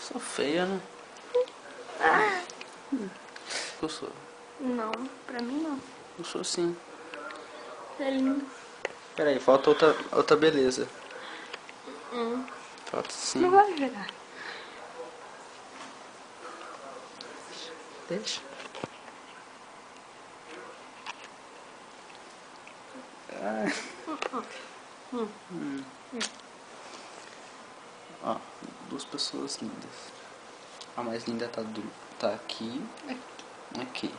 Sou feia, né? Eu sou. Não, pra mim não. Eu sou sim. É lindo. Pera aí, falta outra beleza. Falta sim. Não vai virar. Deixa. Ó, duas pessoas lindas. A mais linda tá aqui. Aqui.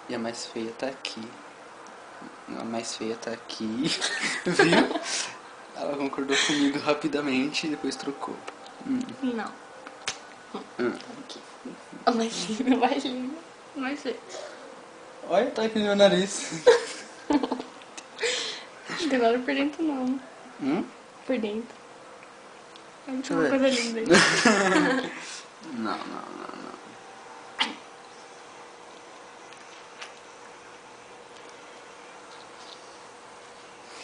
E a mais feia tá aqui. A mais feia tá aqui. Viu? Ela concordou comigo rapidamente e depois trocou. Não. Aqui. A mais linda, mais linda. Mais feia. Olha, tá aqui no meu nariz. Não tem nada por dentro não. Por dentro. É Deixa eu uma ver. coisa linda aí. Não.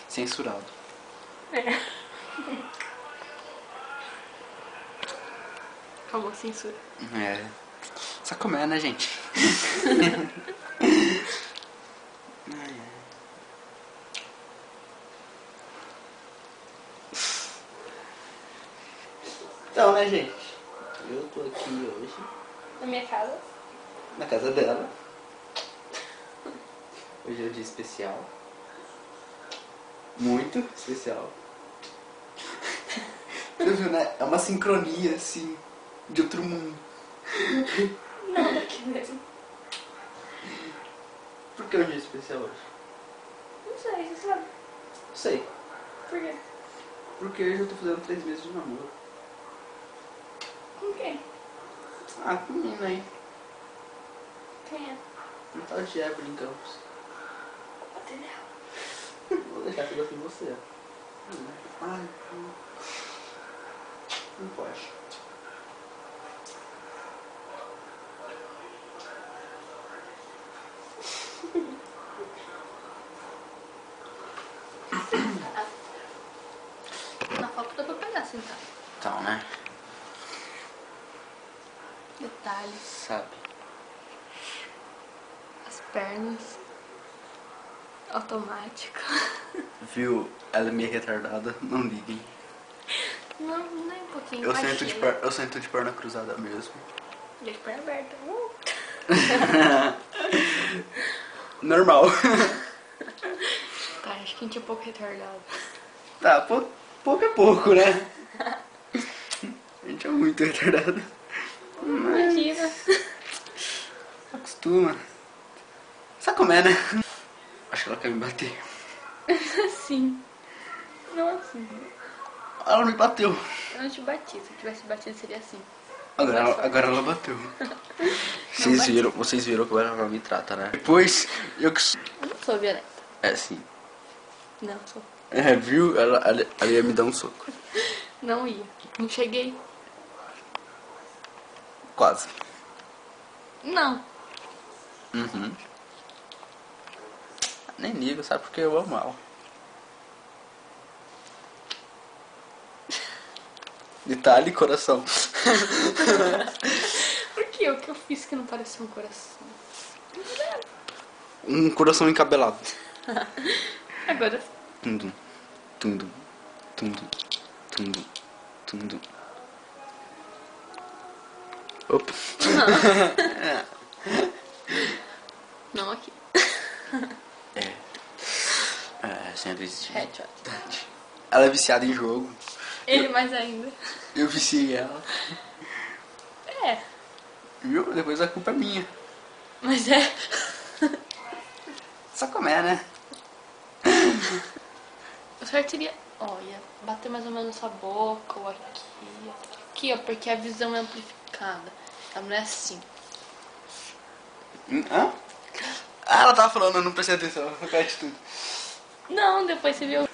Censurado. É. Acabou a censura. É. Sabe como é, né, gente? Então, né, gente? Eu tô aqui hoje Na minha casa. na casa dela. Hoje é um dia especial. Muito especial. Você viu, né? É uma sincronia, assim, de outro mundo. Não, daqui mesmo. Por que é um dia especial hoje? Não sei, você sabe. Sei. Por quê? Porque hoje eu tô fazendo 3 meses de namoro. Com quem? Ah, com menina aí. Quem é? Um tal de Evelyn Campos. Entendeu? Vou deixar tudo assim você. Ai, não pode. Na foto dá pra pegar, assim, tá? Então, né? Detalhes. Sabe? As pernas. Automático. Viu? Ela é meio retardada. Não liguem. Não, nem um pouquinho. Eu mais sento, cheia. eu sento de perna cruzada mesmo. De perna aberta. Normal. Tá, acho que a gente é um pouco retardado. Tá, pouco a pouco, né? A gente é muito retardado. Imagina. Acostuma. Sabe como é, né? Acho que ela quer me bater. Assim. Não assim. Ela me bateu. Eu não te bati. Se eu tivesse batido, seria assim. Agora ela bateu. Vocês viram como ela me trata, né? Depois, eu que... Eu não sou violenta. É, sim. Não, sou. É, viu? Ela ia me dar um soco. Não ia. Não cheguei. Quase. Não. Nem ligo, sabe? Porque eu amo ela. Detalhe, coração. Por quê? O que eu fiz que não parecia um coração? Um coração encabelado. Agora. Tundum, tundum, tundum, tundum, tundum. Opa. Não aqui. Sempre existe. Headshot. Ela é viciada em jogo. Ele mais ainda. Eu viciei ela. É. Viu? Depois a culpa é minha. Mas é. Só como é, né? O certo seria. Ó, ia bater mais ou menos nessa boca ou aqui. Aqui, ó, porque a visão é amplificada. Ela não é assim. Hã? Ah, ela tava falando, eu não prestei atenção. Repete tudo. Não, depois você viu.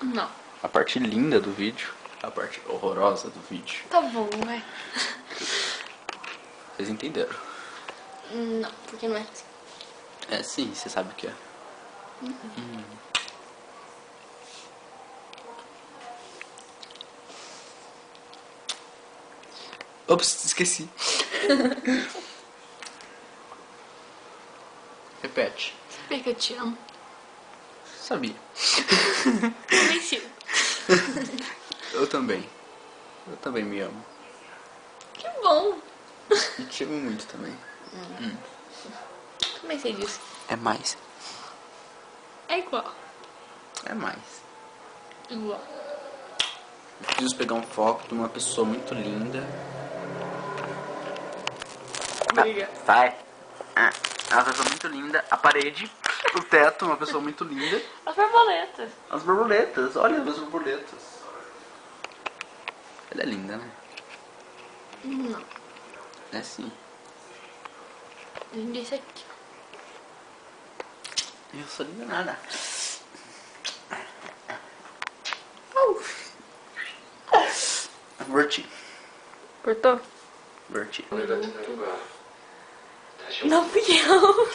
Não. A parte linda do vídeo. A parte horrorosa do vídeo. Tá bom, vai. Vocês entenderam? Não, porque não é assim. É, sim, você sabe o que é. Ops, esqueci. Repete. Sabia que eu te amo? Sabia. Convencido. Eu também. Eu também me amo. Que bom. E te amo muito também. Também sei disso. É mais. É igual. É mais. Igual. Eu preciso pegar um foco de uma pessoa muito linda. Obrigada. Sai. É uma pessoa muito linda. A parede, o teto, uma pessoa muito linda. As borboletas. As borboletas, olha as borboletas. Ela é linda, né? Não. É sim. Lindo esse aqui. Eu sou linda nada. Verti. Cortou? Verti. Não fui eu.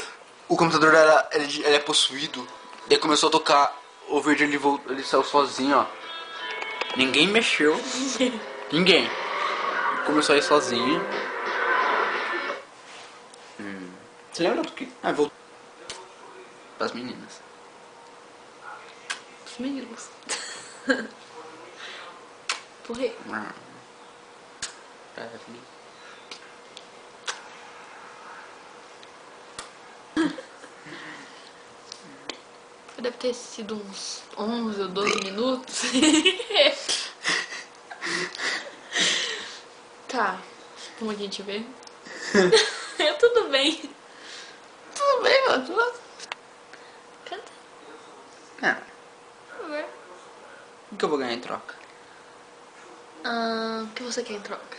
O computador dela, ele é possuído. Ele começou a tocar. O verde ele saiu sozinho, ó. Ninguém mexeu. Ninguém. Começou a ir sozinho. Você lembra do que? Ah, voltou. Das meninas. Os meninos. Porra. Deve ter sido uns 11 ou 12 minutos. Tá. Como a gente vê. Tudo bem. Tudo bem, mano. Canta. É. Por favor. O que eu vou ganhar em troca? O que você quer em troca?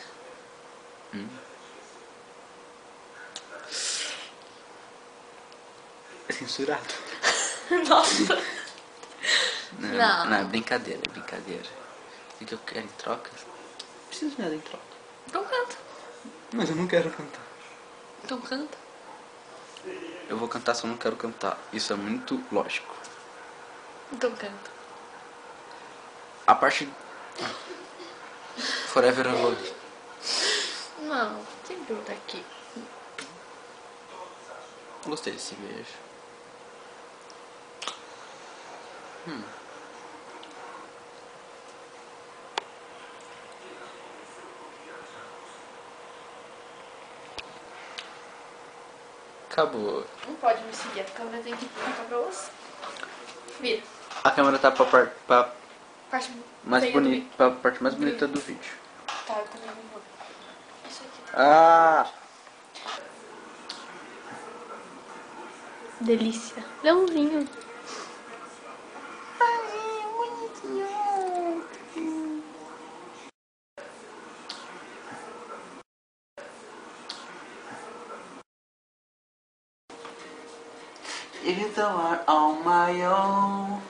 É censurado. Nossa. Não, Não. é brincadeira, é brincadeira. O que eu quero em troca? Não preciso de nada em troca. Então canta. Mas eu não quero cantar. Então canta. Eu vou cantar se eu não quero cantar. Isso é muito lógico. Então canta. A parte... Forever Alone. Não, sempre tá aqui. Gostei desse beijo. Acabou. Não pode me seguir, a câmera tem que apontar pra você. Vira. A câmera tá pra Parte mais feia do bonita, vídeo. pra parte mais bonita do vídeo. Tá, eu também não vou. Isso aqui. Ah! Delícia. Leãozinho. Even though I'm on my own,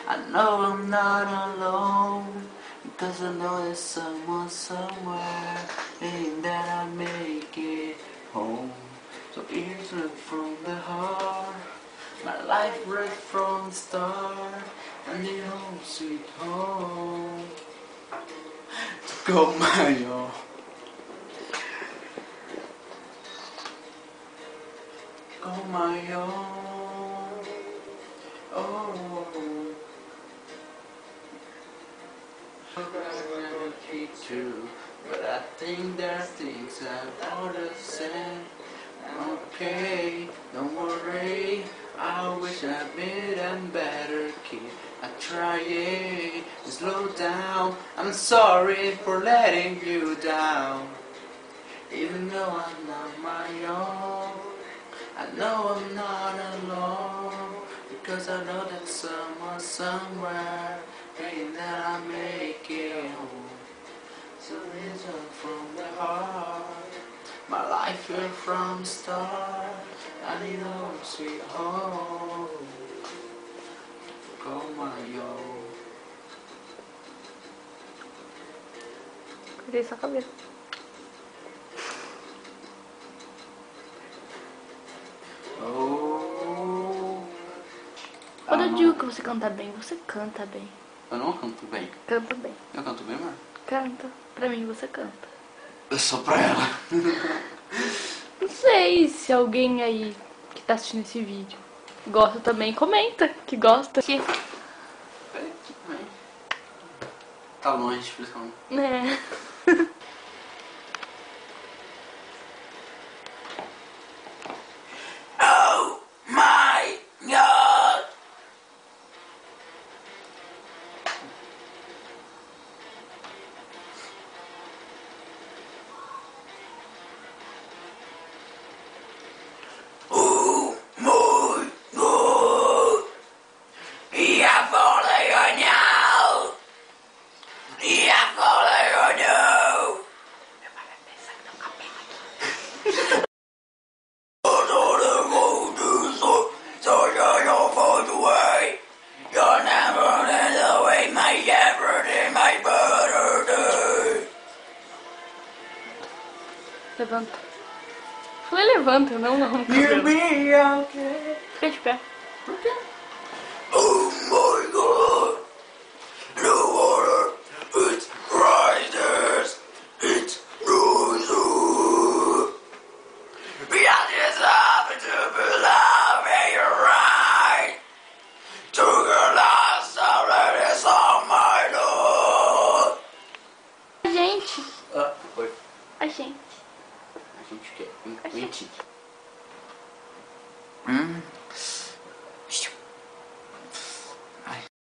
I know I'm not alone. Because I know there's someone somewhere, and that I make it home. So here's it from the heart, my life right from the start, and the home sweet home. To go my own. Go my own. Oh. True, but I think there's things I oughta say. Okay, don't worry. I wish I'd been a better kid. I tried to slow down. I'm sorry for letting you down. Even though I'm not my own, I know I'm not alone. Because I know that someone somewhere, praying that I make it home. So it's all from the heart. My life here from the start. I need a home, sweet home. Go my own. Cortei sua cabeça. Oh. Quando eu digo que você canta bem, você canta bem. Eu não canto bem. Canta bem. Eu canto bem, amor? Canta. Pra mim você canta. É só pra ela. Não sei se alguém aí que tá assistindo esse vídeo gosta também, comenta que gosta. Que, Tá longe, por isso que eu não... né? Oh my god! Oh my god! E a bola ganhou! E a bola ganhou! Levanta. Falei levanta, não. You'll be okay. Fica de pé. Por quê? Oh my god! No water! It's riders! It's Ruzu! Because it's up to below me, you're right! To your last already saw my lord! A gente. Ah, foi. A gente. A gente quer. A gente.